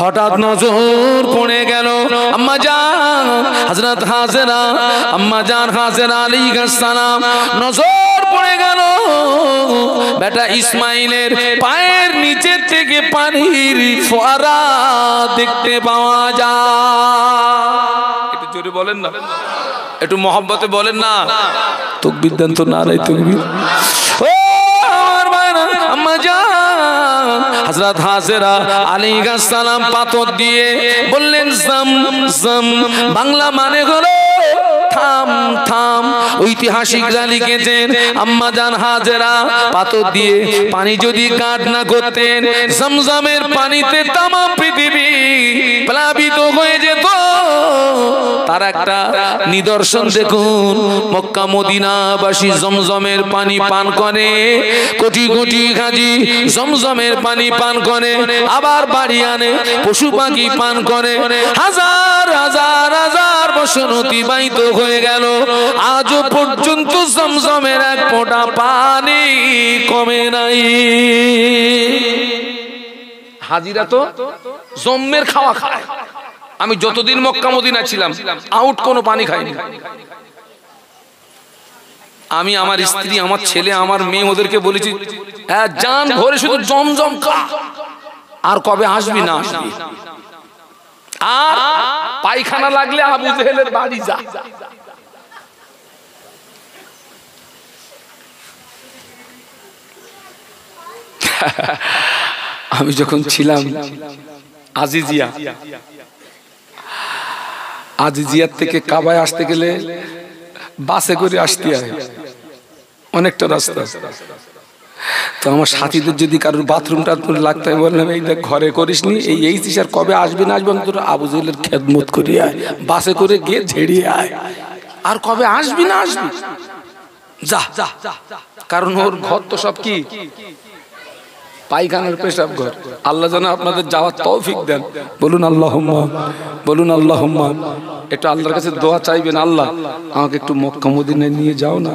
হঠাৎ নজর পড়ে গেল আম্মা জান হযরত হাজেরা, আম্মা জান হাজেরা আলাইহিস সালাম, নজর পড়ে গেল বেটা ইসমাইলের পায়ের নিচে থেকে পানির ফোয়ারা দেখতে পাওয়া যায়। একটু জোরে বলেন না, একটু মহব্বতে বলেন না। তাকবীর দেন তো, নারে তাকবীর। ও আমার ভাইরা, আম্মা জান হযরত হাজেরা আলাইহিস সালাম পাথর দিয়ে বললেন জম জম, বাংলা মানে হলো থাম থাম। ঐতিহাসিকরা লিখেছেন আম্মা জান হাজেরা পাথর দিয়ে পানি যদি কাট না করতেন, জমজমের পানিতে তামাম পৃথিবী প্লাবিত হয়ে যেত। তার একটা নিদর্শন দেখুন, মক্কা মদিনাবাসী জমজমের পানি পান করে, কোটি কোটি হাজি জমজমের পানি পান করে, আবার বাড়ি আনে, পশু পাখি পান করে। হাজার হাজার হাজার বছর অতিবাহিত হয়ে গেল, আজও পর্যন্ত জমজমের এক ফোঁটা পানি কমে নাই। হাজিরা তো জম্মের খাওয়া খায়। আমি যতদিন মক্কা মদিনা ছিলাম আউট কোনো পানি খাইনি। আমি আমার স্ত্রী, আমার ছেলে, আমার মেয়ে ওদেরকে বলেছি জান ভরে শুধু জমজম খা, আর কবে আসবি না আসবি, আর পায়খানা লাগলে আবু জেহেলের বাড়ি যা। আমি যখন ছিলাম আজিজিয়ার থেকে কাবায় আসতে গেলে বাসে করে আসতে হয়, অনেকটা রাস্তা। তো আমার সাথীদের যদি কারোর বাথরুম টাথরুম লাগতে হয়, বললাম এই দেখ ঘরে করিস নি, এই আর কবে আসবি না আসবি, তোর আবু জেহেলের খেদমত করে আয়, বাসে করে গিয়ে ঝেড়িয়ে আয়, আর কবে আসবি না আসবি যা। কারণ ওর ঘর তো সব কি পায়খানার পেশাব ঘর। আল্লাহ যেন আপনাদের যাওয়ার তৌফিক দেন। বলুন আল্লাহুম্মা, বলুন আল্লাহুম্মা। একটু আল্লাহর কাছে দোয়া চাইবেন, আল্লাহ আমাকে একটু মক্কা মদিনায় নিয়ে যাও না।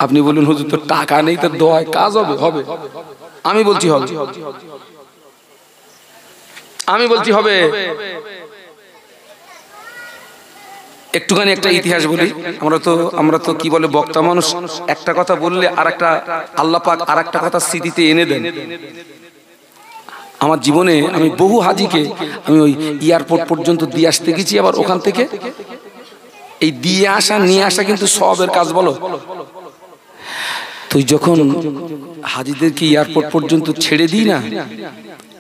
আপনি বলুন হুজুর তো টাকা নেই, তো দোয়ায় কাজ হবে? হবে। আমি বলছি হবে, আমি বলছি হবে। একটুখানি একটা ইতিহাস বলি। আমরা তো কি বলে বক্তা মানুষ, একটা কথা বললে আরেকটা আল্লাহ পাক আরেকটা কথা স্মৃতিতে এনে দেন। আমার জীবনে আমি বহু হাজিকে আমি ওই এয়ারপোর্ট পর্যন্ত দিয়ে আসতে গেছি, আবার ওখান থেকে এই দিয়ে আসা নিয়ে আসা কিন্তু সবের কাজ বলো। তুই যখন হাজিদেরকে এয়ারপোর্ট পর্যন্ত ছেড়ে দিই না,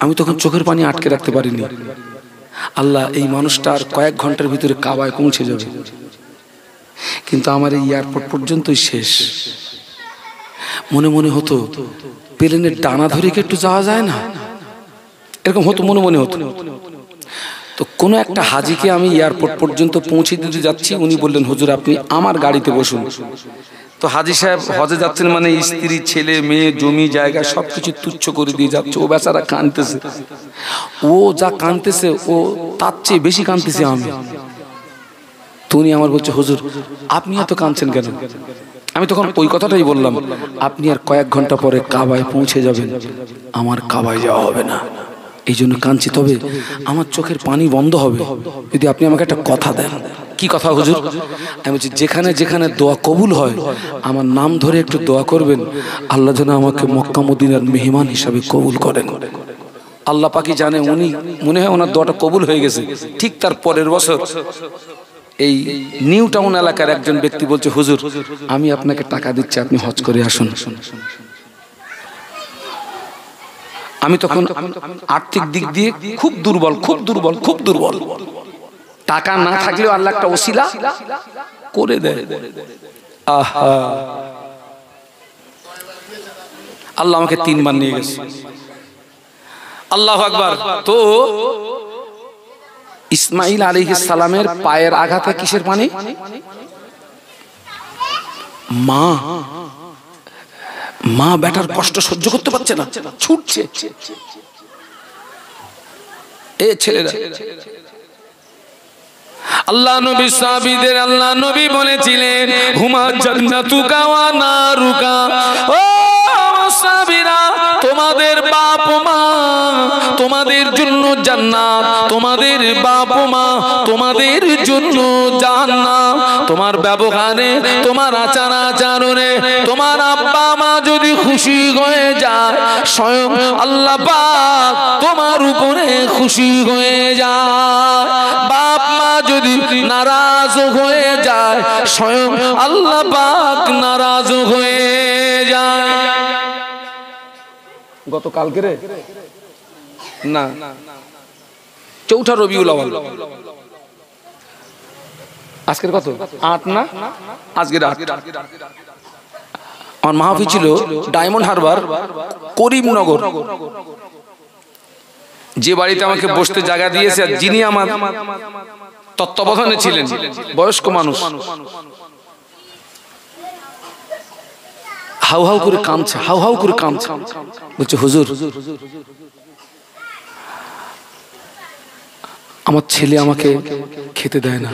আমি তখন চোখের পানি আটকে রাখতে পারিনি। আল্লাহ এই মানুষটার কয়েক ঘন্টার ভিতরে কাবায় পৌঁছে যাবে, কিন্তু আমার এই এয়ারপোর্ট পর্যন্তই শেষ। মনে মনে হতো প্লেনের ডানা ধরে কি একটু যাওয়া যায় না, এরকম হতো, মনে মনে হতো। তো কোনো একটা হাজিকে আমি এয়ারপোর্ট পর্যন্ত পৌঁছে দিতে যাচ্ছি, উনি বললেন হুজুর আপনি আমার গাড়িতে বসুন। তো হাজি সাহেব হজে যাচ্ছেন মানে স্ত্রী ছেলে মেয়ে জমি জায়গা সবকিছু তুচ্ছ করে দিয়ে যাচ্ছে। ও বেচারা কাঁদতেছে, ও যা কাঁদতেছে ও তার চেয়ে বেশি কাঁদতেছে আমি। তো উনি আমার বলছে হুজুর আপনি এত কাঁদছেন কেন? আমি তখন ওই কথাটাই বললাম, আপনি আর কয়েক ঘন্টা পরে কাবায় পৌঁছে যাবেন, আমার কাবায় যাওয়া হবে না, এই জন্য কাঁদছি। তবে আমার চোখের পানি বন্ধ হবে যদি আপনি আমাকে একটা কথা দেন। কি কথা হুজুর? আমি বলছি যেখানে যেখানে দোয়া কবুল হয় আমার নাম ধরে একটু দোয়া করবেন, আল্লাহ যেন আমাকে মক্কা মদিনার মেহমান হিসাবে কবুল করেন। আল্লাহ পাকি জানে, উনি মনে হয় ওনার দোয়াটা কবুল হয়ে গেছে। ঠিক তার পরের বছর এই নিউ টাউন এলাকার একজন ব্যক্তি বলছে হুজুর আমি আপনাকে টাকা দিচ্ছি, আপনি হজ করে আসুন। আমি তখন আর্থিক দিক দিয়ে খুব দুর্বল, খুব দুর্বল, খুব দুর্বল। টাকা না থাকলেও আল্লাহ একটা ওসিলা করে দেয়। আহা, আল্লাহ আমাকে 3 বার নিয়ে গেছে। আল্লাহু আকবার। তো ইসমাইল আলাইহিস সালামের পায়ের আঘাতে কিসের পানি? মা বেটার কষ্ট সহ্য করতে পারছে না, ছুটছে। এ ছেলেরা, আল্লাহ নবী সাহাবীদের আল্লাহ নবী বলেছিলেন হুমা জান্নাতুকা ওয়া নারুকা। ও সাহাবীরা, তোমার তোমাদের বাপ মা তোমাদের জন্য জান্নাত, তোমাদের বাপ মা তোমাদের জন্য জান্নাত। তোমার ব্যবহারে, তোমার আচার আচরণে তোমার আব্বা মা যদি খুশি হয়ে যায়, স্বয়ং আল্লাহ পাক তোমার উপরে খুশি হয়ে যায়। বাপ মা যদি নারাজ হয়ে যায়, স্বয়ং আল্লাহ পাক নারাজ হয়ে যায়। গতকালকে রে না, চৌঠা রবিউল আউয়াল, আজকের কত 8 না, আজকের 8। আমার মাহফিল ছিল ডায়মন্ড হারবার করিমনগর। যে বাড়িতে আমাকে বসতে জায়গা দিয়েছে, যিনি আমার তত্ত্বাবধানে ছিলেন, বয়স্ক মানুষ, হাউ হাউ করে কাঁদছে, হাউ হাউ করে কাঁদছে। বলছে হুজুর, আমার ছেলে আমাকে খেতে দেয় না,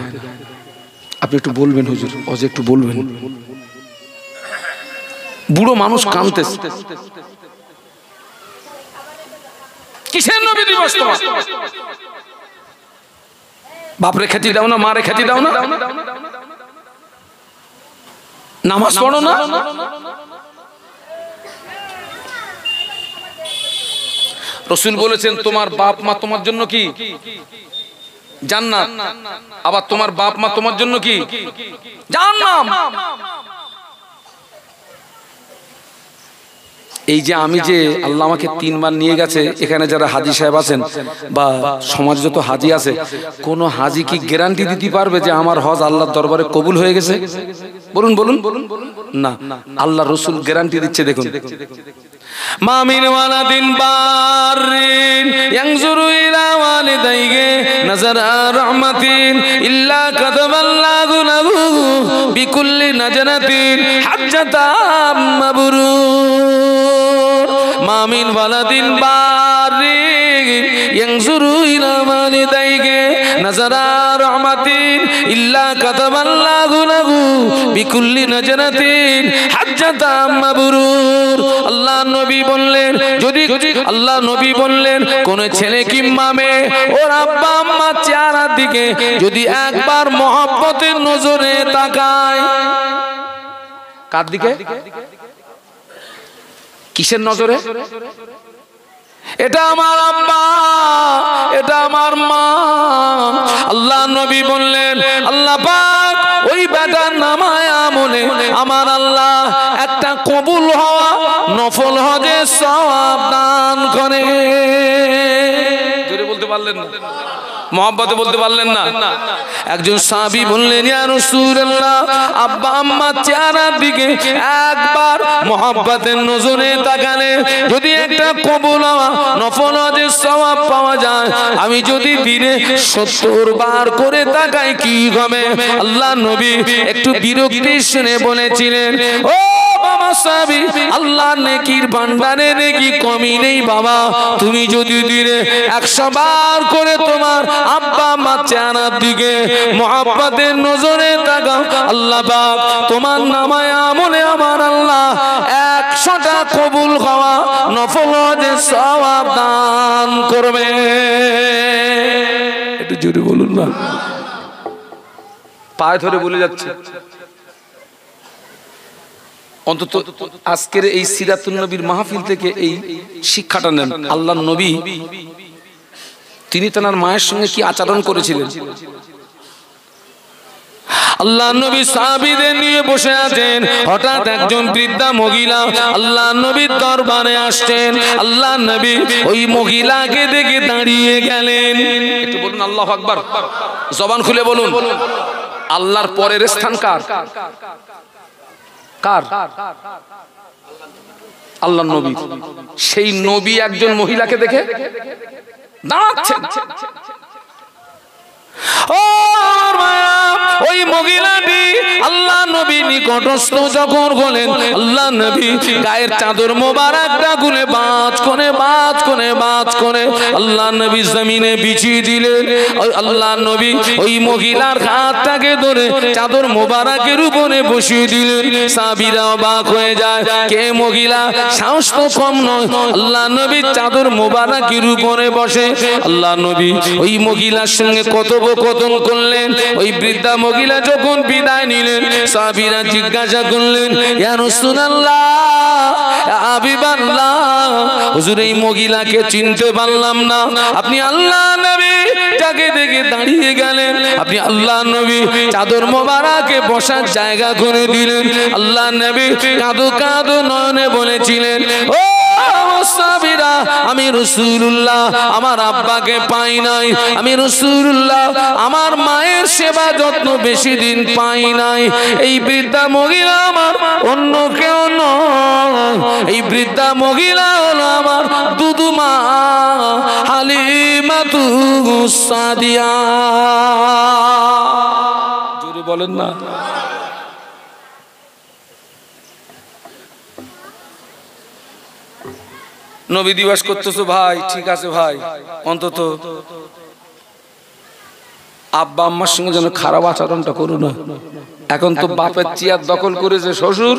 আপনি একটু বলবেন হুজুর, অজে একটু বলবেন। বুড়ো মানুষ কাঁদতেছে। কিসের নবী দিবস তোমার? বাপরে খেতে দাও না, মারে খেতে দাও না, নামাজ পড়ো না। রাসূল বলেছেন তোমার বাপ মা তোমার জন্য কি জান্নাত, আবার তোমার বাপ মা তোমার জন্য কি জাহান্নাম। এই যে আমি যে আল্লাহ আমাকে 3 বার নিয়ে গেছে, এখানে যারা হাজী সাহেব আছেন বা সমাজ যত হাজী আছে, কোন হাজী কি গ্যারান্টি দিতে পারবে যে আমার হজ আল্লাহর দরবারে কবুল হয়ে গেছে? বলুন বলুন না, আল্লাহ রাসূল গ্যারান্টি দিচ্ছে। দেখুন, মা মিন ওয়ালাদিন বারিন ইয়ানজুরু ইলা ওয়ালিদাইহি নাযারা রাহমাতিন ইল্লা কাতাবাল্লাহু লাহু বিকুল্লি নাজরাতিন হাজ্জাতাম মাবরুর। মা মিন ওয়ালাদিন বারিন ইয়ানজুরু ইলা ওয়ালিদাইহি নাযারা রাহমাতিন ইল্লা কাতাবাল্লাহু লাহু বিকুল্লি নাজরাতিন হাজ্জাতাম মাবরুর। আল্লাহ নবী বললেন, যদি আল্লাহ নবী বললেন কোন ছেলে কিংবা মেয়ে ওর আব্বা আম্মার চেহারার দিকে যদি একবার মহব্বতের নজরে তাকায়, কার দিকে? কিসের নজরে? এটা আমার আব্বা, এটা আমার মা। আল্লাহ নবী বললেন, আল্লাহ পাক ওই বেটার নামায় আমলে আমার আল্লাহ একটা কবুল হওয়া নফল হজের সওয়াব দান করে। জোরে বলতে পারলেন না, মহব্বতে বলতে পারলেন না। একজন সাহাবী বললেন, ইয়া রাসূলুল্লাহ, আব্বা আম্মার চেহারার দিকে একবার মহব্বতের নজরে তাকালে যদি একটা কবুল হওয়া নফল হজের সওয়াব পাওয়া যায়, আমি যদি দিনে 70 বার করে তাকাই কি হবে? আল্লাহ নবী একটু বিরক্তি শুনে বলেছিলেন, ও বাবা সাহাবী, আল্লাহর নেকির ভান্ডারে নেকি কমি নেই বাবা। তুমি যদি দিনে 100 বার করে তোমার আব্বা মা চেহারার দিকে মহব্বতের নজরে তাকাও, আল্লাহ পাক তোমার নামায় আমলে আমার আল্লাহ 100টা কবুল হওয়া নফল হজের সওয়াব দান করবে। একটু জোরে বলুন না, পায়ে ধরে বলে যাচ্ছে। অন্তত আজকের এই সিরাতুন নবীর মাহফিল থেকে এই শিক্ষাটা নেন। আল্লাহর নবী তিনি তার মায়ের সঙ্গে কি আচরণ করেছিলেন। আল্লাহ নবী সাহাবীদের নিয়ে বসে আছেন, হঠাৎ একজন বৃদ্ধা মহিলা আল্লাহ নবীর দরবারে আসছেন। আল্লাহ নবী ওই মহিলাকে দেখে দাঁড়িয়ে গেলেন। একটু বলুন আল্লাহু আকবার, জবান খুলে বলুন। আল্লাহর পরের স্থান কার? কার? আল্লাহর নবী। সেই নবী একজন মহিলাকে দেখে দাঁড়াচ্ছেন। ও মায়া, ওই ওই মহিলাটি আল্লাহ নবী নিকটস্থ যখন হলেন, আল্লাহ নবী গায়ের চাদর মোবারকটা খুলে বাজ করে আল্লাহ নবী জমিনে বিছিয়ে দিলেন। আল্লাহ নবী ওই মহিলার হাতটাকে ধরে চাদর মোবারকের উপরে বসিয়ে দিলেন। সাহাবীরা অবাক হয়ে যায়, কে মহিলা, সাহস তো কম নয়। আল্লাহ নবী চাদর মোবারকের উপরে বসে আল্লাহ নবী ওই মহিলার সঙ্গে কথোপকথন করলেন। ওই বৃদ্ধা মহিলা যখন বিদায় নিলেন, সাহাবীরা জিজ্ঞাসা করলেন, ইয়া রাসূলুল্লাহ, ইয়া হাবিবাল্লাহ, হুজুর এই মহিলাকে চিনতে পারলাম না। আপনি আল্লাহ নবী যাকে দেখে দাঁড়িয়ে গেলেন, আপনি আল্লাহ নবী চাদর মোবারকে বসার জায়গা করে দিলেন। আল্লাহ নবী কাঁদো কাঁদো নয়নে বলেছিলেন, ও সাহাবীরা, আমি রাসূলুল্লাহ আমার আব্বাকে পাই নাই, আমি রাসূলুল্লাহ আমার মায়ের সেবা যত্ন বেশি দিন পাই নাই। এই বৃদ্ধা মহিলা আমার অন্য কেউ নয়, এই বৃদ্ধা মহিলা হলো আমার দুদু মা হালিমাতুস সাদিয়া। জোরে বলেন না। নবী দিবস করতেছো ভাই, ঠিক আছে ভাই, অন্তত আব্বা আম্মার সঙ্গে যেন খারাপ আচরণটা করো না। এখন তো বাপের চেয়ার দখল করেছে শ্বশুর,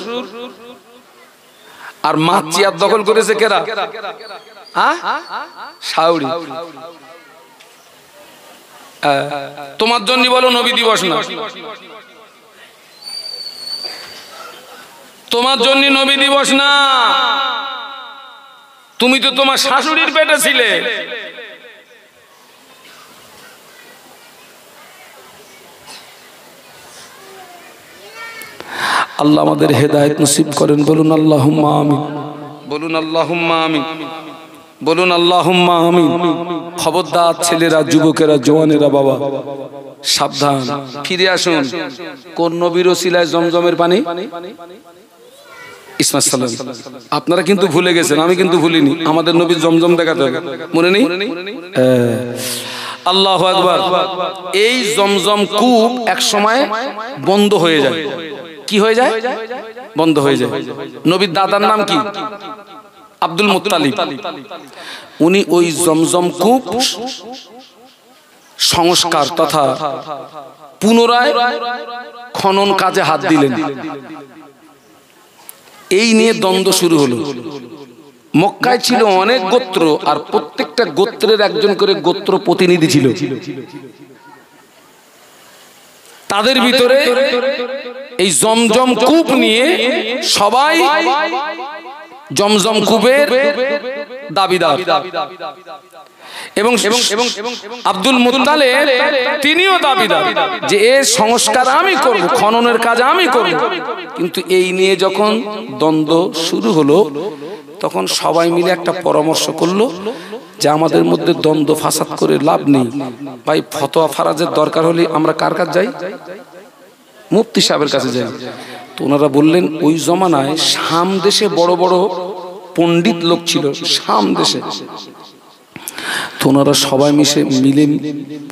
আর মা চেয়ার দখল করেছে কেরা? শাউরি। তোমার জন্য বলো নবী দিবস না, তোমার জন্য নবী দিবস না। তুমি তো তোমার শাশুড়ির পেটে ছিলে। আল্লাহ আমাদের হেদায়েত নসিব করেন, বলুন আল্লাহুম্মা আমিন, বলুন আল্লাহুম্মা আমিন, বলুন আল্লাহুম্মা আমিন। খবরদার ছেলেরা, যুবকেরা, জওয়ানেরা, বাবা সাবধান, ফিরে আসুন। কোন নবীর ওসিলায় জমজমের পানি? ইসমাইল সালাম। আপনারা কিন্তু ভুলে গেছেন, আমি কিন্তু ভুলিনি। আমাদের নবীর জমজম দেখাতে হবে, মনে নেই? আল্লাহু আকবার। এই জমজম কূপ এক সময় বন্ধ হয়ে যায়। কি হয়ে যায়? বন্ধ হয়ে যায়। নবীর দাদার নাম কি? Abdul Muttalib. উনি ওই জমজম কূপ সংস্কার তথা পুনরায় খনন কাজে হাত দিলেন। এই নিয়ে দ্বন্দ্ব শুরু হলো। মক্কায় ছিল অনেক গোত্র, আর প্রত্যেকটা গোত্রের একজন করে গোত্র প্রতিনিধি ছিল। তাদের ভিতরে এই জমজম কূপ নিয়ে সবাই জমজম কূপের দাবিদার। এবং আব্দুল মুত্তালিব তিনিও দাবিদার যে এর সংস্কার আমি করব, খননের কাজ আমি করব। কিন্তু এই নিয়ে যখন দ্বন্দ্ব শুরু হলো, তখন সবাই মিলে একটা পরামর্শ করলো যে আমাদের মধ্যে দ্বন্দ্ব ফাসাদ করে লাভ নেই ভাই, ফতোয়া ফারাজের দরকার হলে আমরা কার কাছে যাই? মুফতি সাহেবের কাছে যাই। তো ওনারা বললেন, ওই জমানায় শাম দেশে বড় বড় পণ্ডিত লোক ছিল, শাম দেশে। তো ওনারা সবাই মিলে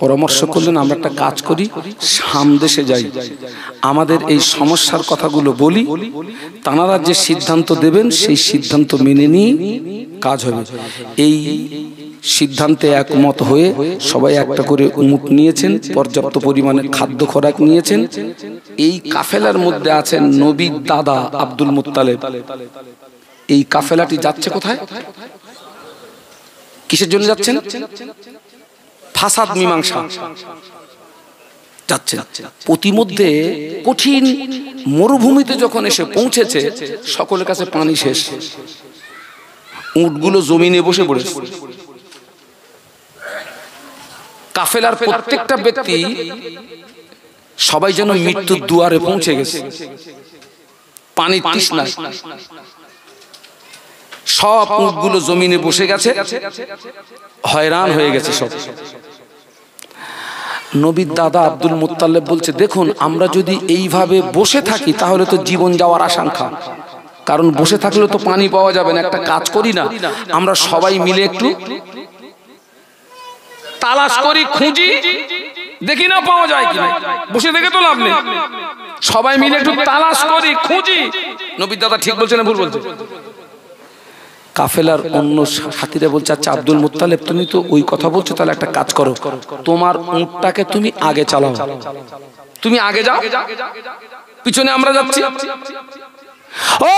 পরামর্শ করলেন, আমরা একটা কাজ করি, শাম দেশে যাই, আমাদের এই সমস্যার কথাগুলো বলি, তাঁরা যে সিদ্ধান্ত দেবেন সেই সিদ্ধান্ত মেনে নিয়ে কাজ হবে। এই সিদ্ধান্তে একমত হয়ে সবাই একটা করে উট নিয়েছেন, পর্যাপ্ত পরিমাণে খাদ্য খোরাক নিয়েছেন। এই কাফেলার মধ্যে আছেন নবীর দাদা আব্দুল মুত্তালিব। এই কাফেলাটি যাচ্ছে কোথায়? কিসের জন্য যাচ্ছেন? ফাসাদ মীমাংসা যাচ্ছে। প্রতিমধ্যে কঠিন মরুভূমিতে যখন এসে পৌঁছেছে, সকলের কাছে পানি শেষ, উটগুলো জমিনে বসে পড়েছে। কাফেলার প্রত্যেকটা ব্যক্তি সবাই যেন মৃত্যুর দুয়ারে পৌঁছে গেছে, পানি তৃষ্ণা। সব উটগুলো জমিনে বসে গেছে, হয়রান হয়ে গেছে সব। নবীর দাদা আব্দুল মুত্তালিব বলছে, দেখুন আমরা যদি এইভাবে বসে থাকি তাহলে তো জীবন যাওয়ার আশঙ্কা, কারণ বসে থাকলে তো পানি পাওয়া যাবে না। একটা কাজ করি না, আমরা সবাই মিলে একটু তালাশ করি, খুঁজি, দেখি না পাওয়া যায় কিনা, বসে দেখে তো লাভ নেই, সবাই মিলে একটু তালাশ করি, খুঁজি। নবী দাদা ঠিক বলছে না ভুল বলছে? কাফেলার অন্য সাথীরা বলছে, আচ্ছা আব্দুল মুত্তালিব তুমি তো ওই কথা বলছো, তাহলে একটা কাজ করো, তোমার উটটাকে তুমি আগে চালাও, তুমি আগে যাও, পিছনে আমরা যাচ্ছি। ও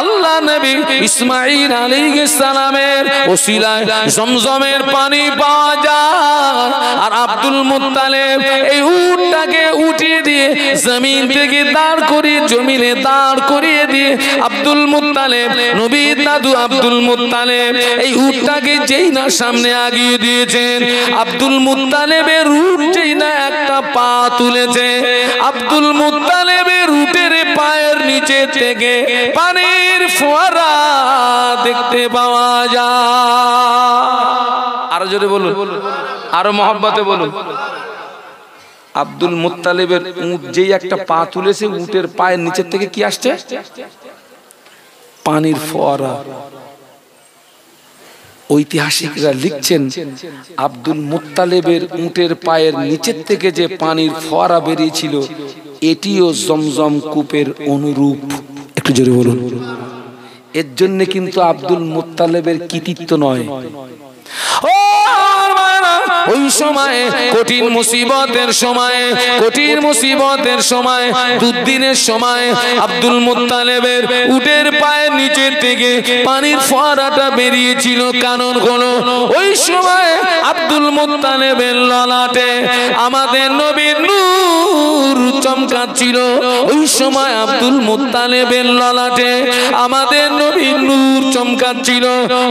আল্লাহ নবী ইসমাঈল আলাইহিস সালামের ওসিলায় জমজমের পানি পাওয়া যায়, আর আব্দুল মুত্তালিব এই উটটাকে উঠিয়ে দিয়ে জমিন থেকে দাঁড় করিয়ে জমিনে দাঁড় করিয়ে দিয়ে আব্দুল মুত্তালিব, নবীর দাদু আব্দুল মুত্তালিব এই উটটাকে যেই না সামনে আগিয়ে দিয়েছেন, আব্দুল মুত্তালিবের উট যেই না একটা পা তুলেছে, আব্দুল মুত্তালিবের উটের পায়ের নিচে থেকে পানির ফোয়ারা দেখতে পাওয়া যায়। আরো জোরে বলুন, আরো মহব্বতে বলুন। আব্দুল মুত্তালিবের উট যেই একটা পা তুলেছে, উটের পায়ের নিচের থেকে কি আসছে? পানির ফোয়ারা। ঐতিহাসিকরা লিখছেন, আব্দুল মুত্তালিবের উটের পায়ের নিচের থেকে যে পানির ফোয়ারা বেরিয়েছিল, এটিও জমজম কূপের অনুরূপ। একটু জোরে বলুন। এর জন্য কিন্তু আব্দুল মুত্তালিবের কৃতিত্ব নয়। ওই সময় কঠিন মুসিবতের সময়, কঠিন মুসিবতের সময়, দুর্দিনের সময় আব্দুল মুত্তালিবের উটের পায়ের নিচের থেকে পানির ফোয়ারাটা বেরিয়েছিল। কারণ হলো ওই সময় আব্দুল মুত্তালিবের ললাটে আমাদের নবীর নূর চমকাচ্ছিল। ওই সময় আব্দুল মুত্তালিবের ললাটে আমাদের নবীর নূর চমকাচ্ছিল।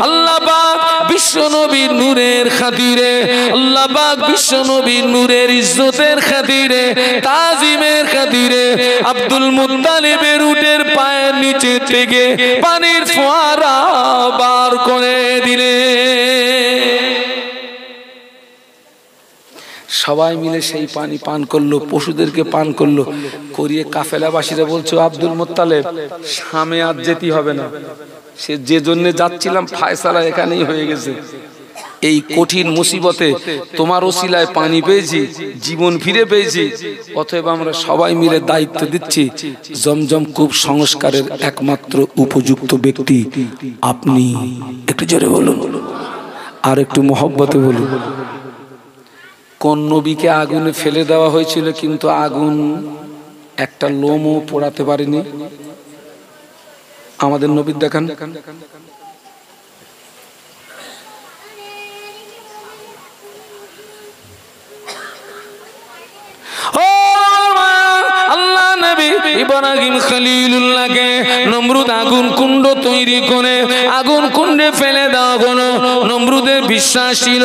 আল্লাহ পাক বিশ্ব নবীর নূরের খাতিরে, আল্লাহ পাক বিশ্ব নবীর নূরের ইজ্জতের খাতিরে, তাজিমের খাতিরে আব্দুল মুত্তালিবের উটের পায়ের নিচে থেকে পানির ফোয়ারা বার করে দিলে। সবাই মিলে সেই পানি পান করলো, পশুদেরকে পান করলো, করিয়ে কাফেলাবাসীরা বলছো, আব্দুল মুত্তালিব সামনে আর যেতে হবে না, সে যে জন্য যাচ্ছিলাম ফায়সালা এখানেই হয়ে গেছে। এই কঠিন মুসিবতে তোমার ওসিলায় পানি পেয়েছি, জীবন ফিরে পেয়েছি, অতএব আমরা সবাই মিলে দায়িত্ব দিচ্ছি, জমজম কূপ সংস্কারের একমাত্র উপযুক্ত ব্যক্তি আপনি। একটু জোরে বলুন, আর একটু মহব্বতে বলুন। কোন নবীকে আগুনে ফেলে দেওয়া হয়েছিল, কিন্তু আগুন একটা লোমও পোড়াতে পারেনি? আমাদের নবীর দেখান। ইব্রাহিম খলিলুল্লাহকে নমরুদ আগুন কুণ্ড তৈরি করে আগুন কুণ্ডে ফেলে দেওয়া হলো। নমরুদের বিশ্বাস ছিল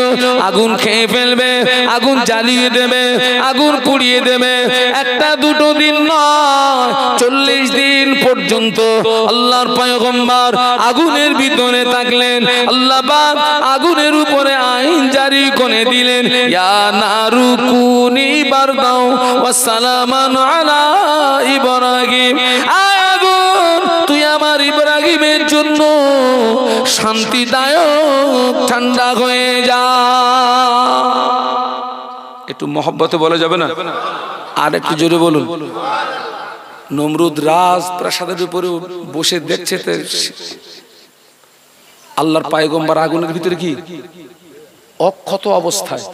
আগুন খেয়ে ফেলবে, আগুন জ্বালিয়ে দেবে, আগুন পুড়িয়ে দেবে। একটা দুটো দিন নয়, 40 দিন পর্যন্ত আল্লাহর পয়গম্বর আগুনের ভিতরে থাকলেন। আল্লাহ পাক আগুনের উপরে আইন জারি করে দিলেন, ইয়া নারু কুনি বারদাও ওয়া সালামান আলা ইব্রাহিম। আগুন তুই আমার ইব্রাহিমের জন্য শান্তিদায়ক ঠান্ডা হয়ে যা। একটু মহব্বতে বলা যাবে না? আর একটু জোরে বলুন। নমরুদ রাজপ্রাসাদের উপরে বসে দেখছে আল্লাহর পয়গম্বর আগুনের ভিতরে কি অক্ষত অবস্থায়।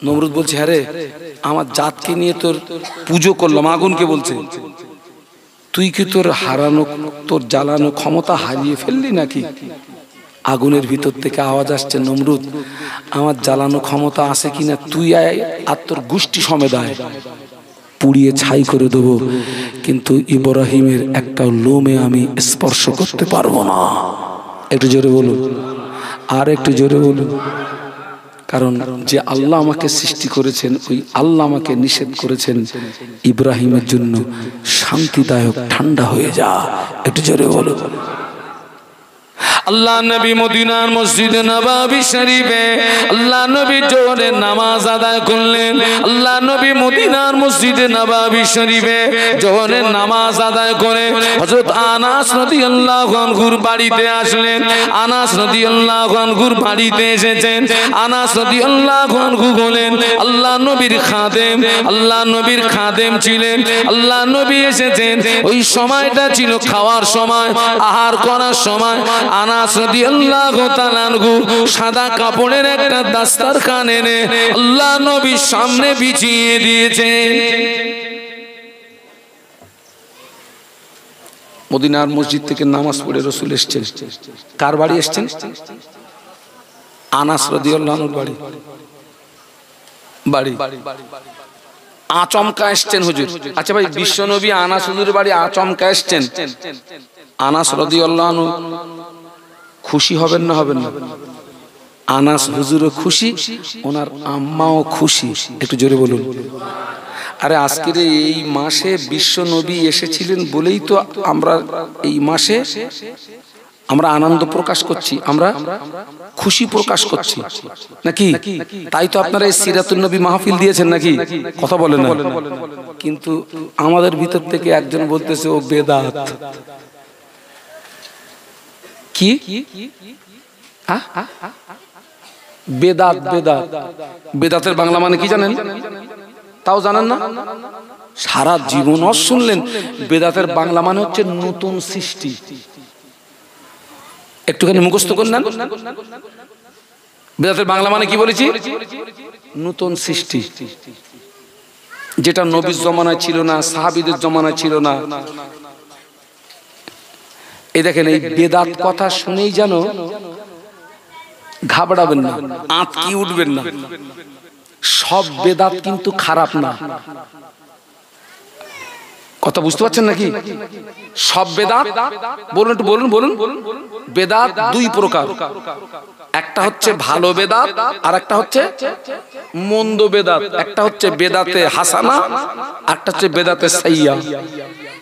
নমরুদ বলছে, হ্যাঁ রে, আমার জাতকে নিয়ে তোর পুজো করলাম। আগুনকে বলছে, তুই কি তোর হারানো, তোর জ্বালানো ক্ষমতা হারিয়ে ফেললি নাকি? আগুনের ভিতর থেকে আওয়াজ আসছে, নমরুদ আমার জ্বালানো ক্ষমতা আছে কিনা তুই আয় আর তোর গোষ্ঠী সমেত আয়, পুড়িয়ে ছাই করে দেবো, কিন্তু ইব্রাহিমের একটা লোমে আমি স্পর্শ করতে পারবো না। একটু জোরে বলুন, আর একটু জোরে বলুন। কারণ যে আল্লাহ আমাকে সৃষ্টি করেছেন, ওই আল্লাহ আমাকে নিষেধ করেছেন ইব্রাহিমের জন্য শান্তিদায়ক ঠান্ডা হয়ে যা। একটু জোরে বলো। আল্লাহ নবী মদিনার মসজিদ নববী শরীফে আল্লাহ নবী জোহরের নামাজ আদায় করলেন। আল্লাহ নবী মদিনার মসজিদ নববী শরীফে জোহরের নামাজ আদায় করে হযরত আনাস রাদিয়াল্লাহু আনহুর বাড়িতে আসলেন। আনাস রাদিয়াল্লাহু আনহুর বাড়িতে এসেছেন। আনাস রাদিয়াল্লাহু আনহু বলেন আল্লাহ নবীর খাদেম, আল্লাহ নবীর খাদেম ছিলেন। আল্লাহ নবী এসেছেন, ওই সময়টা ছিল খাওয়ার সময়, আহার করার সময়। আনাস রাদিয়াল্লাহু তাআলা আনহু সাদা কাপড়ের একটা দাস্তারখান এনে আল্লাহ নবীর সামনে বিছিয়ে দিয়েছেন। মদিনার মসজিদ থেকে নামাজ পড়ে রাসূল এসেছেন। কার বাড়ি এসেছেন? আনাস রাদিয়াল্লাহু আনহুর বাড়ি। আচমকা এসেছেন হুজুর। আচ্ছা ভাই, বিশ্বনবী আনাস হুজুরের বাড়ি আচমকা এসেছেন, আনাস রাদিয়াল্লাহু আনহু খুশি হবেন না হবেন না? আনাস হুজুরও খুশি, ওনার আম্মাও খুশি। একটু জোরে বলুন। আরে আজকের এই মাসে বিশ্ব নবী এসেছিলেন বলেই তো আমরা এই মাসে আমরা আনন্দ প্রকাশ করছি, আমরা খুশি প্রকাশ করছি নাকি? তাই তো আপনারা এই সিরাতুন নবী মাহফিল দিয়েছেন নাকি? কথা বলেন না। কিন্তু আমাদের ভিতর থেকে একজন বলতেছে ও বেদাত। কি বেদাত? বেদাত, বেদাতের বাংলা মানে কি জানেন? তাও জানেন না? সারা জীবন শুনলেন। বেদাতের বাংলা মানে হচ্ছে নতুন সৃষ্টি। একটুখানি মুখস্থ করে নেন। বেদাতের বাংলা মানে কি বলেছি? নতুন সৃষ্টি, যেটা নবীর জমানায় ছিল না, সাহাবীদের জমানায় ছিল না। এই দেখেন, এই বেদাত কথা শুনেই যেন ঘাবড়াবেন না, আঁতকি উঠবেন না। সব বেদাত কিন্তু খারাপ না। কথা বুঝতে পারছেন নাকি? সব বেদাত, বলুন একটু বলুন বলুন। বেদাত দুই প্রকার, একটা হচ্ছে ভালো বেদাত আর একটা হচ্ছে মন্দ বেদাত। একটা হচ্ছে বেদাতে হাসানা, একটা হচ্ছে বেদাতে সাইয়্যা।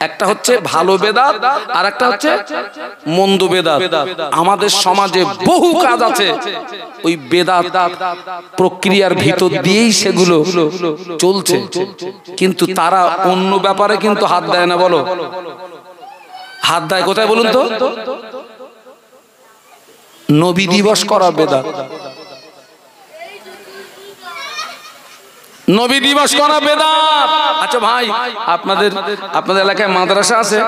একটা হচ্ছে ভালো বেদাত আর একটা হচ্ছে মন্দ বেদাত। আমাদের সমাজে বহু কাজ আছে ওই বেদাত প্রক্রিয়ার ভিতর দিয়েই সেগুলো চলছে, কিন্তু তারা অন্য ব্যাপারে কিন্তু হাত দেয় না। বলো, হাত দেয় কোথায় বলুন তো? নবী দিবস করা বেদাত, নবী দিবস করা বেদাত। আচ্ছা ভাই, আপনাদের এলাকায় মাদ্রাসা আছে?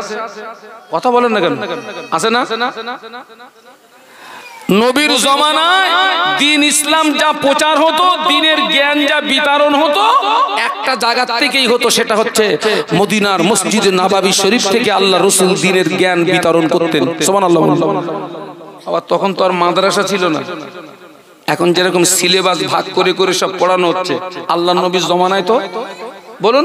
কথা বলেন না কেন? আছে না? নবীর জমানায় দ্বীন ইসলাম যা প্রচার হতো, দ্বীনের জ্ঞান যা বিতরণ হতো, একটা জায়গা থেকেই হতো, সেটা হচ্ছে মদিনার মসজিদ নববী শরীফ থেকে আল্লাহ রাসূল দ্বীনের জ্ঞান বিতরণ করতেন। সুবহানাল্লাহ। আবার তখন তো আর মাদ্রাসা ছিল না। এখন যেরকম সিলেবাস ভাগ করে করে সব পড়ানো হচ্ছে, আল্লাহর নবীর জমানায় তো বলুন।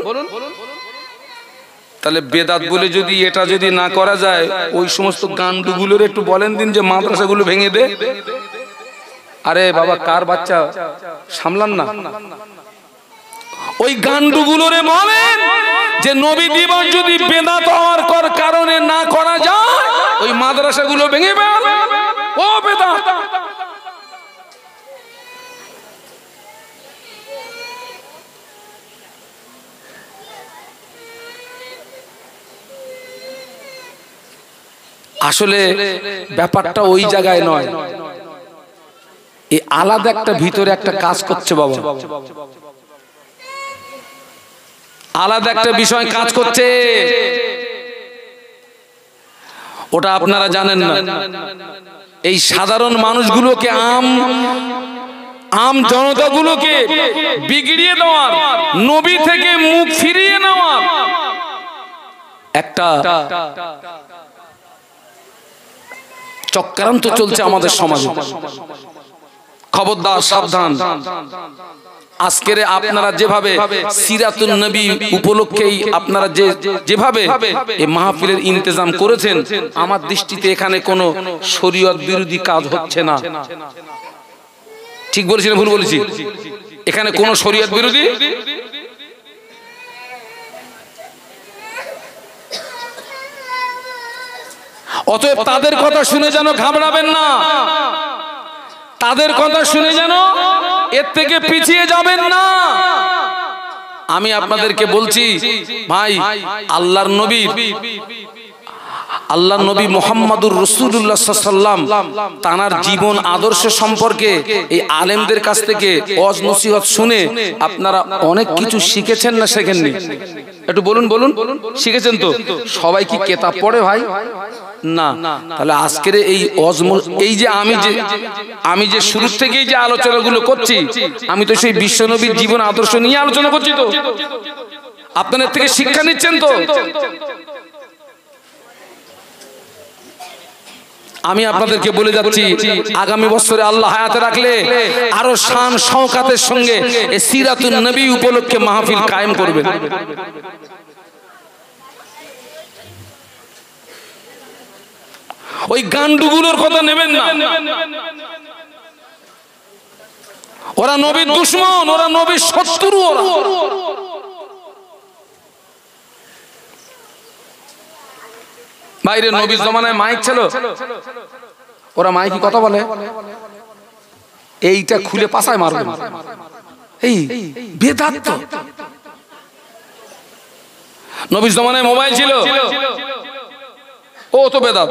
তাহলে বেদাত বলে যদি এটা যদি না করা যায়, ওই সমস্ত গান্ডুগুলোর একটু বলেন দিন যে মাদ্রাসাগুলো ভেঙে দে। আরে বাবা, কার বাচ্চা সামলান না। ওই গান্ডুগুলোরে বলেন যে নবী দিবস যদি বেদাত হওয়ার কারণে না করা যায়, ওই মাদ্রাসাগুলো ভেঙে ফেল। ও বেদাত, আসলে ব্যাপারটা ওই জায়গায় নয়, এই আলাদা একটা ভিতরে একটা কাজ করছে বাবা, আলাদা একটা বিষয় কাজ করছে। ওটা আপনারা জানেন না। এই সাধারণ মানুষগুলোকে, আম জনতাগুলোকে বিগড়িয়ে দেওয়ার, নবী থেকে মুখ ফিরিয়ে নেওয়ার একটা চক্রান্ত চলছে আমাদের সমাজে। খবরদার, সাবধান। আজকের আপনারা যেভাবে সিরাতুন নবী উপলক্ষেই আপনারা যেভাবে এই মাহফিলের ইন্তজাম করেছেন, আমার দৃষ্টিতে এখানে কোনো শরীয়ত বিরোধী কাজ হচ্ছে না। ঠিক বলেছি না ভুল বলেছি? এখানে কোনো শরীয়ত বিরোধী, অতএব তাদের কথা শুনে যেন ঘাবড়াবেন না, তাদের কথা শুনে যেন এর থেকে পিছিয়ে যাবেন না। আমি আপনাদেরকে বলছি ভাই, আল্লাহর নবী মুহাম্মাদুর রাসূলুল্লাহ সাল্লাল্লাহু আলাইহি ওয়াসাল্লাম তার জীবন আদর্শ সম্পর্কে এই আলেমদের কাছ থেকে ওয়াজ নসিহত শুনে আপনারা অনেক কিছু শিখেছেন না শেখেননি? একটু বলুন শিখেছেন তো? সবাই কি কিতাব পড়ে ভাই? না। তাহলে আজকের এই যে আমি যে শুরু থেকেই যে আলোচনাগুলো করছি, আমি তো সেই বিশ্বনবীর জীবন আদর্শ নিয়ে আলোচনা করছি। তো আপনাদের থেকে শিক্ষা নিচ্ছেন তো? আমি আপনাদেরকে বলে যাচ্ছি, আগামী বছরে আল্লাহ হায়াতে রাখলে আরো শান শওকাতের সঙ্গে এই সিরাতুন নবী উপলক্ষে মাহফিল কায়েম করবেন। ওই গান্ডুগুলোর কথা নেবেন না, ওরা নবীর দুশমন, ওরা নবীর শত্রু। বাইরে নবীর জমানায় মাইক ছিল, ওরা মাইকি কথা বলে, এইটা খুলে পাছায় মারবে। এই বেদাত তো। নবীর জমানায় মোবাইল ছিল, ও তো বেদাত।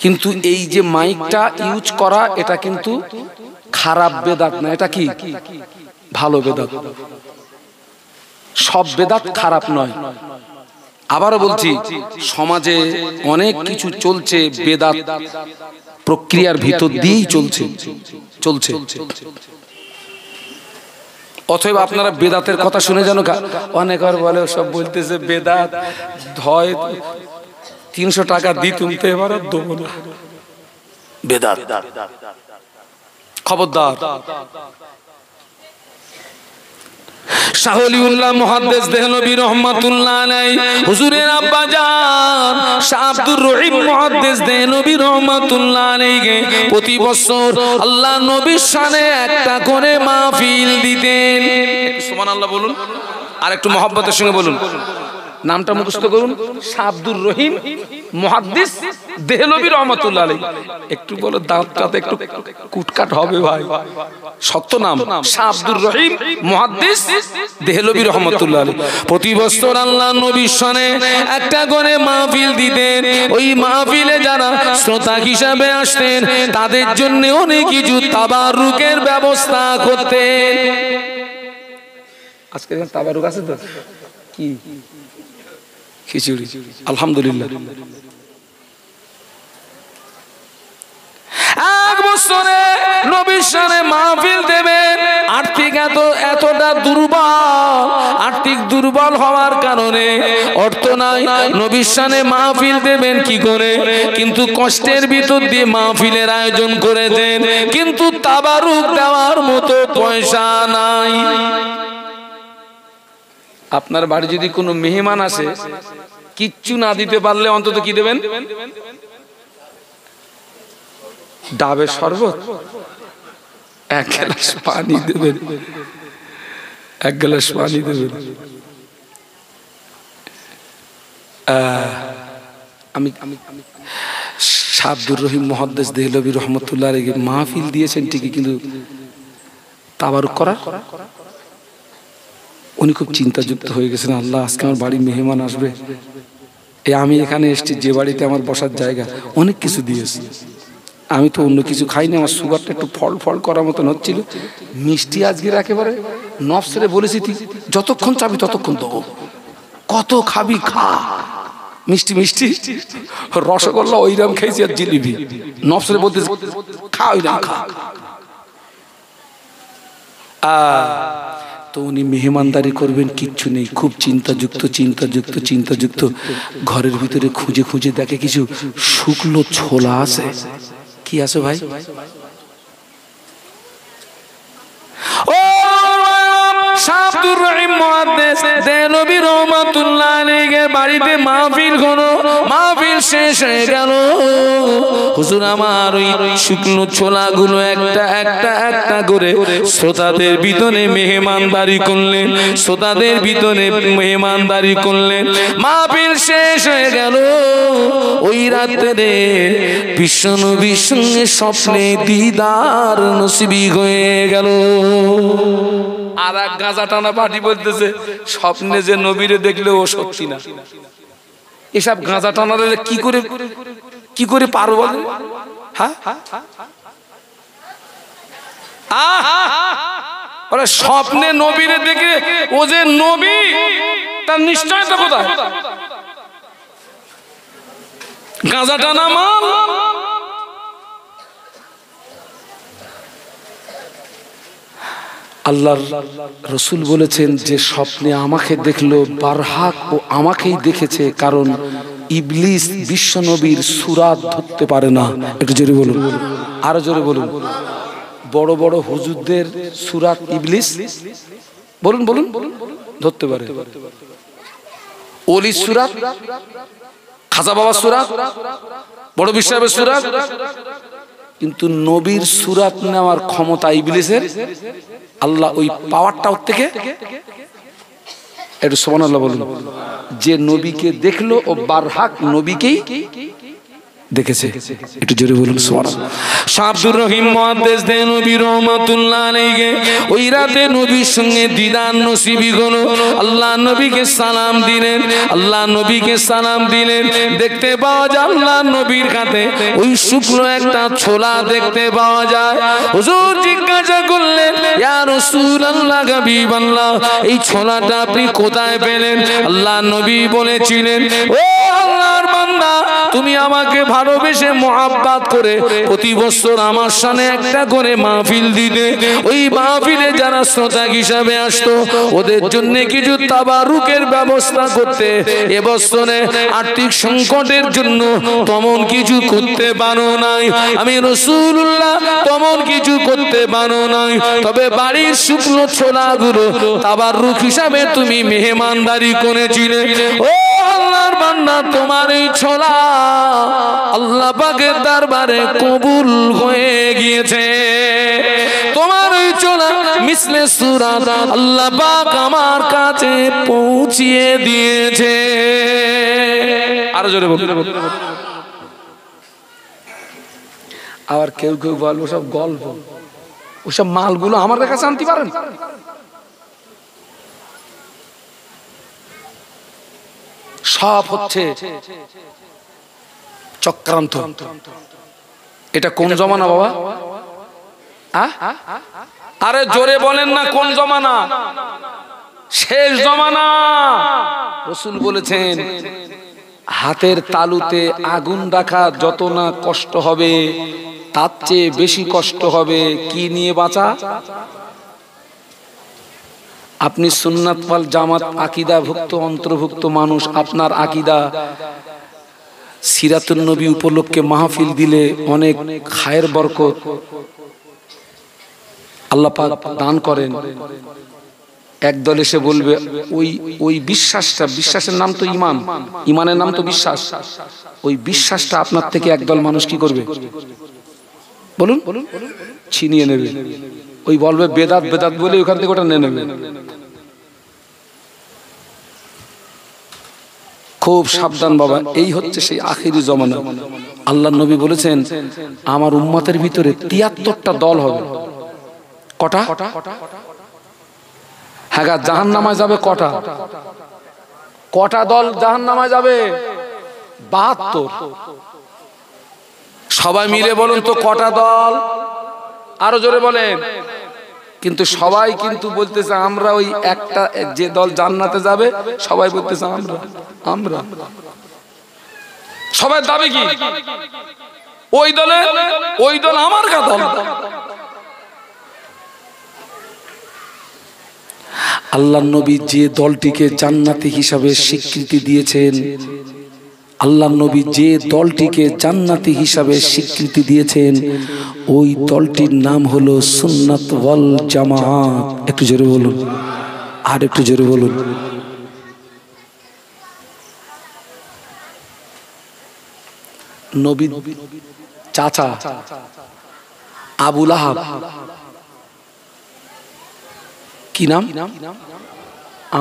কিন্তু এই যে মাইকটা ইউজ করা, এটা কিন্তু খারাপ বেদাত না, এটা কি ভালো বেদাত। সব বেদাত খারাপ নয়। আবারও বলছি, সমাজে অনেক কিছু চলছে বেদাত প্রক্রিয়ার ভিতর দিয়েই চলছে। অতএব আপনারা বেদাতের কথা শুনে যেন অনেকবার বলে সব বলতেছে বেদাত হয় 300 টাকা দিই তুলতে, এবার দেবো না, বেদাত। খবরদার। শাহ ওলিউল্লাহ মুহাদ্দিস দেহলভী রাহমাতুল্লাহ আলাইহি হুজুরের আব্বা জান শাহ আব্দুর রহিম মুহাদ্দিস দেহলভী রাহমাতুল্লাহ আলাইহি প্রতি বছর আল্লাহ নবীর শানে একটা করে মাহফিল দিতেন। সুবহানাল্লাহ বলুন, আর একটু মহব্বতের সঙ্গে বলুন। নামটা মুখস্থ করুন, শাহ আব্দুর রহিম মুহাদ্দিস দেহলভী রাহমাতুল্লাহ আলাইহি। একটু বলো, দাঁতটাতে একটু কুটকাট হবে ভাই, শক্ত নাম, শাহ আব্দুর রহিম মুহাদ্দিস দেহলভী রাহমাতুল্লাহ আলাইহি। প্রতি বছর আল্লাহ নবীর শানে একটা করে মাহফিল দিতেন। ওই মাহফিলে যারা শ্রোতা হিসাবে আসতেন তাদের জন্য অনেক কিছু তাবারুকের ব্যবস্থা করতেন। আজকে তাবারুক আছে তো? কি খিচুড়ি, আলহামদুলিল্লাহ। এক বছরে নবীর শানে মাহফিল দেবেন। এতটা আর্থিক দুর্বল হওয়ার কারণে অর্থ নাই, নবীর শানে মাহফিল দেবেন কি করে? কিন্তু কষ্টের ভিতর দিয়ে মাহফিলের আয়োজন করেছেন, কিন্তু তাবারুক দেওয়ার মতো পয়সা নাই। আপনার বাড়ি যদি কোনো মেহমান আসে, কিচ্ছু না দিতে পারলে অন্তত কি দেবেন? ডাবের শরবত, 1 গ্লাস পানি দেবেন, 1 গ্লাস পানি দেবেন। আমি শাহ আব্দুর রহিম মুহাদ্দিস দেহলভী রাহমাতুল্লাহ আলাইহি মাহফিল দিয়েছেন ঠিকই, কিন্তু তাবারুক করা উনি খুব চিন্তাযুক্ত হয়ে গেছেন। আল্লাহ, আজকে আমার বাড়ি মেহমান আসবে, আমি এখানে এসেছি, যে বাড়িতে আমার বসার জায়গা, অনেক কিছু দিয়েছি। আমি তো অন্য কিছু খাইনি, আমার সুগারটা একটু ফল করার মতন হচ্ছিল। মিষ্টি আজকের একেবারে নফসরে বলেছি, যতক্ষণ চাবি ততক্ষণ দেবো, কত খাবি খা। মিষ্টি রসগোল্লা ওইরাম খাইছি, আর জিলিপি। নফসরে বলতে খা, ওইরাম খা। তো উনি মেহমানদারি করবেন, কিচ্ছু নেই, খুব চিন্তাযুক্ত। ঘরের ভিতরে খুঁজে দেখে কিছু শুকনো ছোলা আছে। কি আছে ভাই? ও শাব্দুর রহিম মুহাদ্দিস দেলবি রহমাতুল্লাহ আলাইহি বাড়িতে মাহফিল হলো, মাহফিল শেষ হয়ে গেল। হুজুর আমার ওই শুকনো ছোলাগুলো একটা একটা একটা করে শ্রোতাদের ভিতরে মেহমানদারি করলেন, শ্রোতাদের ভিতরে মেহমানদারি করলেন। মাহফিল শেষ হয়ে গেল। ওই রাতে বিশ্বনবীর সঙ্গে স্বপ্নে দিদার নসিবি হয়ে গেল। আর এক গাঁজা টানা পার্টি বলতেছে স্বপ্নে যে নবীরে দেখলে ও সত্যি না। এসব গাঁজা টানারে কি করে পারো বলে? হ্যাঁ, স্বপ্নে নবীরে দেখে ও যে নবী তার নিশ্চয়তা কোথায়? গাঁজা টানা মাল। আল্লাহর রসুল বলেছেন যে স্বপ্নে আমাকে দেখলো বারহাক ও আমাকেই দেখেছে, কারণ ইবলিস বিশ্বনবীর সুরাত ধরতে পারে না। একটু জোরে বলুন, আরো জোরে বলুন। বড় বড় হুজুরদের সুরাত ইবলিস বলুন বলুন ধরতে পারে। ওলি সুরাত, খাজা বাবার সুরাত, বড় বিশ্বের সুরাত, কিন্তু নবীর সুরাত নেওয়ার ক্ষমতা ইবলিসের। আল্লাহ ওই পাওয়ারটা ওর থেকে, একটু সুবহানাল্লাহ বলুন। যে নবীকে দেখলো ও বারহাক নবীকেই দেখেছে। একটু জোরে বলুন সুবহানাল্লাহ। শাব্দুর রহিম মুহাদ্দিস দেনবী রহমাতুল্লাহ আলাইহি ওই রাতে নবীর সঙ্গে দিদার নসিবি হলো। আল্লাহ নবীকে সালাম দিলেন, আল্লাহ নবীকে সালাম দিলেন। দেখতে পাওয়া যায় আল্লাহ নবীর হাতে ওই শুকনো একটা ছোলা দেখতে পাওয়া যায়। হুজুর জিজ্ঞাসা করলেন, ইয়া রাসূলুল্লাহ হাবিবাল্লাহ, এই ছোলাটা আপনি কোথায় পেলেন? আল্লাহ নবী বলেছিলেন, ও আল্লাহর বান্দা, তুমি আমাকে ভালোবেসে মোহাব্বত করে প্রতি বছর আমার সামনে একটা করে মাহফিল দিতে। ওই মাহফিলে যারা শ্রোতা হিসাবে আসতো ওদের জন্য কিছু তাবারুকের ব্যবস্থা করতে। এবছরে আর্থিক সংকটের জন্য তেমন কিছু করতে পারো নাই, আমি রাসূলুল্লাহ তেমন কিছু করতে পারো নাই, তবে বাড়ির শুকনো ছোলাগুলো তাবারুক হিসাবে তুমি মেহমানদারি করেছিলে। ও আল্লাহর বান্দা, তোমার এই ছোলা আল্লাহ পাকের দরবারে কবুল হয়ে গিয়েছে। তোমার ওই ছোলা মিসলে সুরাত আল্লাহ পাক আমার কাছে পৌঁছিয়ে দিয়েছে। আরো জোরে বলুন। আবার কেউ কেউ বলবো সব গল্প, ওইসব মালগুলো আমার কাছে আনতে পারেন। সব হচ্ছে চক্রান্ত। এটা কোন জমানা বাবা? আরে জোরে বলেন না, কোন জমানা? শেষ জমানা। রাসূল বলেছেন, হাতের তালুতে আগুন রাখা যত না কষ্ট হবে তার চেয়ে বেশি কষ্ট হবে কি নিয়ে বাঁচা? আপনি সুন্নাত ওয়াল জামাত আকীদাভুক্ত অন্তর্ভুক্ত মানুষ, আপনার আকীদা সিরাতুন নবী উপলক্ষে মাহফিল দিলে অনেক খায়ের বরকত আল্লাহ পাক দান করেন। একদল এসে বলবে ওই বিশ্বাসটা, বিশ্বাসের নাম তো ঈমান, ঈমানের নাম তো বিশ্বাস, ওই বিশ্বাসটা আপনার থেকে একদল মানুষ কি করবে বলুন? ছিনিয়ে নেবে। ওই বলবে বেদাত বেদাত বলে ওখান থেকে ওটা নিয়ে নেবে। খুব সাবধান বাবা, এই হচ্ছে সেই আখিরি জমানা। আল্লাহ নবী বলেছেন, আমার উম্মতের ভিতরে ৭৩টা দল হবে। কটা? হ্যাঁ, জাহান্নামে যাবে কটা? কটা দল জাহান্নামে যাবে? ৭২। সবাই মিলে বলুন তো কটা দল? আরো জোরে বলেন। কিন্তু সবাই কিন্তু বলতেছে আমরা ওই একটা, যে দল জান্নাতে যাবে সবাই বলতেছে আমরা আমরা। সবাই দাবি কি? ওই দল আমার দল। আল্লাহ নবী যে দলটিকে জান্নাতি হিসাবে স্বীকৃতি দিয়েছেন, আল্লাহ নবী যে দলটিকে জান্নাতি হিসাবে স্বীকৃতি দিয়েছেন, ওই দলটির নাম হলো সুন্নাত ওয়াল জামাত। একটু জোরে বলুন। আর একটু জোরে বলুন। নবী চাচা আবু লাহাব, কি নাম?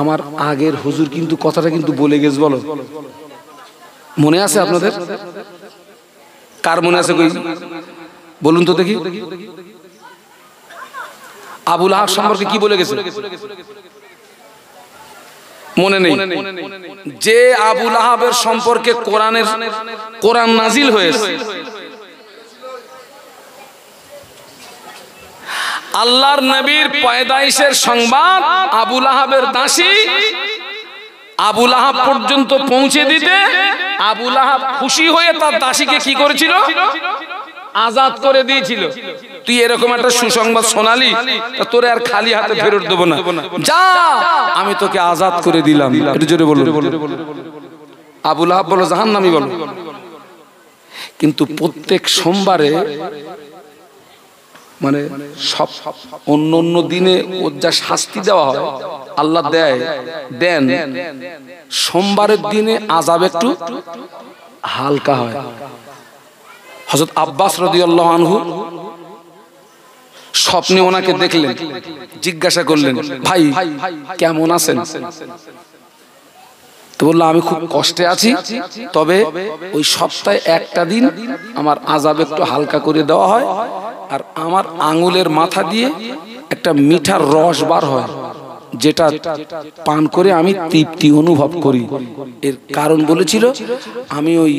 আমার আগের হুজুর কিন্তু কথাটা কিন্তু বলে গেছে, বলো মনে আছে আপনাদের? কার মনে আছে কই বলুন তো দেখি। আবু লাহাব সম্পর্কে কি বলে গেছে মনে নেই? যে আবু লাহাবের সম্পর্কে কোরআন নাজিল হয়েছে, আল্লাহর নবীর পয়দাইশের সংবাদ আবু লাহাবের দাসী আবু লাহাব পর্যন্ত পৌঁছে দিতে আবু লাহাব খুশি হয়ে তার দাসীকে কি করেছিল? আজাদ করে দিয়েছিল। তুই এরকম একটা সুসংবাদ শোনালি, তোরে আর খালি হাতে ফেরত দেবো না, যা আমি তোকে আজাদ করে দিলাম। একটু জোরে বলো। আবু লাহাব বলো জাহান্নামী বলো। কিন্তু প্রত্যেক সোমবারে মানে সব অন্য দিনে ওর যা শাস্তি দেওয়া হয় আল্লাহ দেন, সোমবারের দিনে আযাব একটু হালকা হয়। হযরত আব্বাস রাদিয়াল্লাহু আনহু স্বপ্নে ওনাকে দেখলেন, জিজ্ঞাসা করলেন, ভাই কেমন আছেন? তো বললো আমি খুব কষ্টে আছি, তবে ওই সপ্তাহে একটা দিন আমার আযাব একটু হালকা করে দেওয়া হয়, আর আমার আঙুলের মাথা দিয়ে একটা মিঠার রস বার হয়, যেটা পান করে আমি তৃপ্তি অনুভব করি। এর কারণ বলেছিল, আমি ওই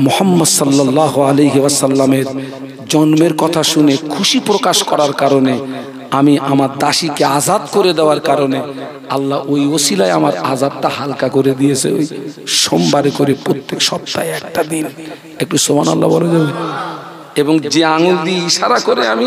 মুহাম্মদ সাল্লাল্লাহু আলাইহি ওয়াসাল্লামের জন্মের কথা শুনে খুশি প্রকাশ করার কারণে, আমি আমার দাসীকে আজাদ করে দেওয়ার কারণে আল্লাহ ওই ওসিলায় আমার আযাবটা হালকা করে দিয়েছে। ওই সোমবারে করে প্রত্যেক সপ্তাহে একটা দিন। একটু সুবহানাল্লাহ বলা যাবে? এবং যে আঙুল দিয়ে ইশারা করে আমি